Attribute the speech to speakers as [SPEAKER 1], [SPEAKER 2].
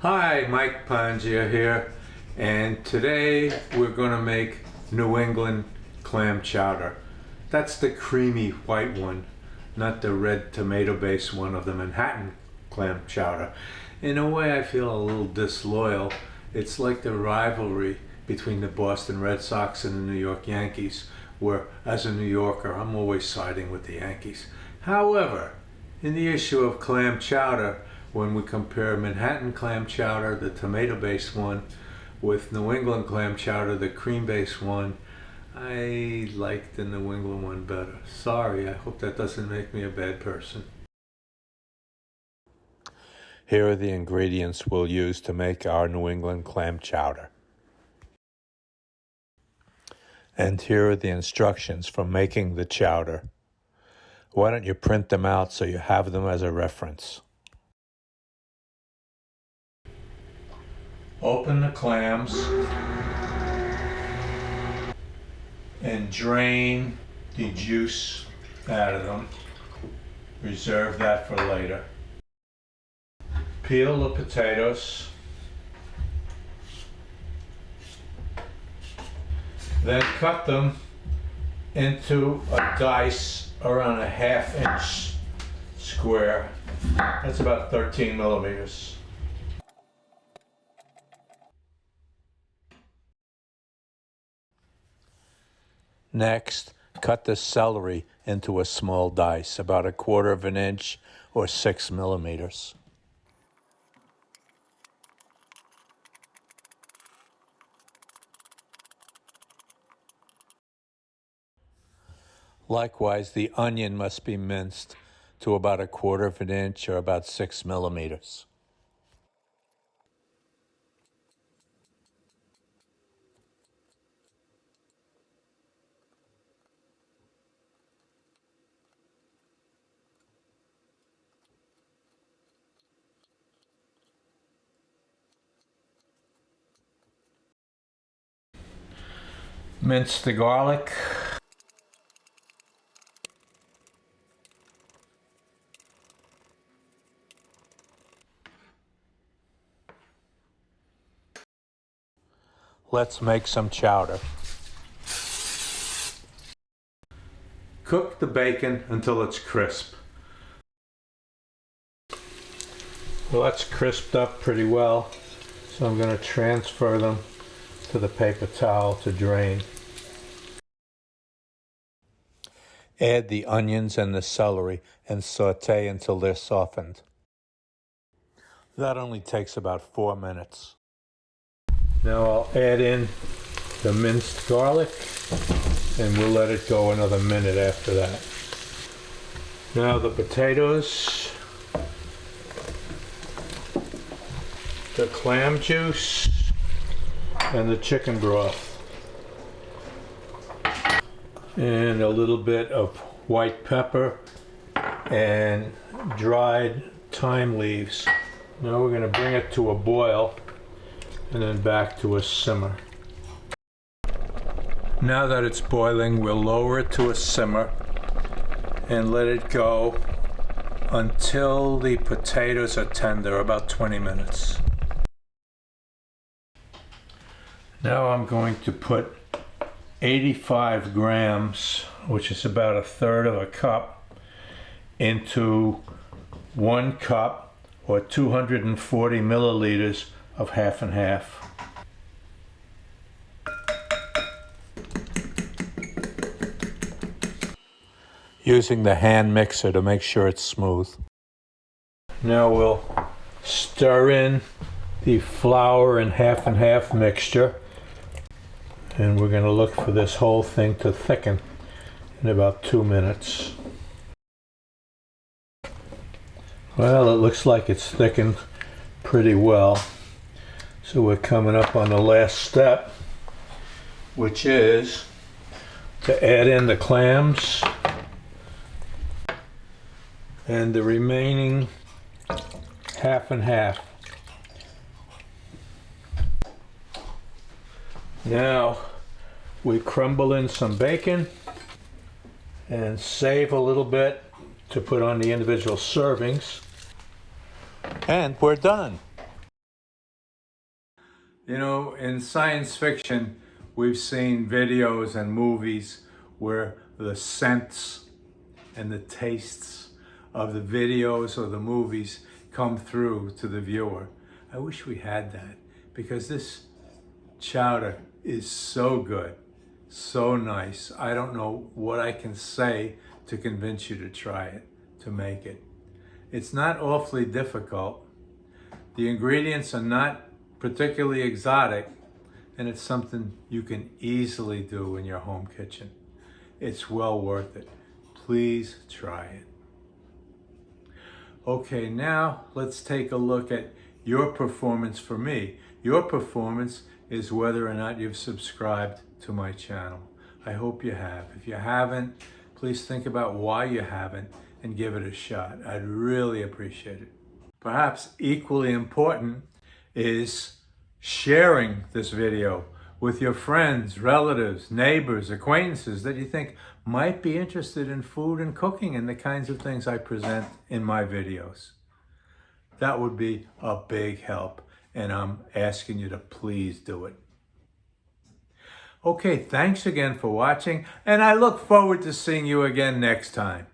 [SPEAKER 1] Hi, Mike Pongia here, and today we're going to make New England clam chowder. That's the creamy white one, not the red tomato-based one of the Manhattan clam chowder. In a way, I feel a little disloyal. It's like the rivalry between the Boston Red Sox and the New York Yankees, where as a New Yorker, I'm always siding with the Yankees. However, in the issue of clam chowder, when we compare Manhattan clam chowder, the tomato-based one, with New England clam chowder, the cream-based one, I like the New England one better. Sorry, I hope that doesn't make me a bad person. Here are the ingredients we'll use to make our New England clam chowder. And here are the instructions for making the chowder. Why don't you print them out so you have them as a reference? Open the clams and drain the juice out of them. Reserve that for later. Peel the potatoes. Then cut them into a dice around a 1/2 inch square. That's about 13 millimeters. Next, cut the celery into a small dice, about 1/4 inch or 6 millimeters. Likewise, the onion must be minced to about 1/4 inch or about 6 millimeters. Mince the garlic. Let's make some chowder. Cook the bacon until it's crisp. Well, that's crisped up pretty well, so I'm going to transfer them to the paper towel to drain. Add the onions and the celery and saute until they're softened. That only takes about 4 minutes. Now I'll add in the minced garlic and we'll let it go another minute after that. Now the potatoes, the clam juice, and the chicken broth. And a little bit of white pepper and dried thyme leaves. Now we're going to bring it to a boil and then back to a simmer. Now that it's boiling, we'll lower it to a simmer and let it go until the potatoes are tender, about 20 minutes. Now I'm going to put 85 grams, which is about 1/3 cup, into 1 cup or 240 milliliters of 50/50. Using the hand mixer to make sure it's smooth. Now we'll stir in the flour and 50/50 mixture. And we're going to look for this whole thing to thicken in about 2 minutes. Well, it looks like it's thickened pretty well. So we're coming up on the last step, which is to add in the clams and the remaining 50/50. Now we crumble in some bacon and save a little bit to put on the individual servings. And we're done. You know, in science fiction, we've seen videos and movies where the scents and the tastes of the videos or the movies come through to the viewer. I wish we had that, because this chowder is so good, so nice. I don't know what I can say to convince you to try it, to make it. It's not awfully difficult. The ingredients are not particularly exotic, and it's something you can easily do in your home kitchen. It's well worth it. Please try it. Okay, now let's take a look at your performance for me. Your performance is whether or not you've subscribed to my channel. I hope you have. If you haven't, please think about why you haven't and give it a shot. I'd really appreciate it. Perhaps equally important is sharing this video with your friends, relatives, neighbors, acquaintances that you think might be interested in food and cooking and the kinds of things I present in my videos. That would be a big help, and I'm asking you to please do it. Okay, thanks again for watching, and I look forward to seeing you again next time.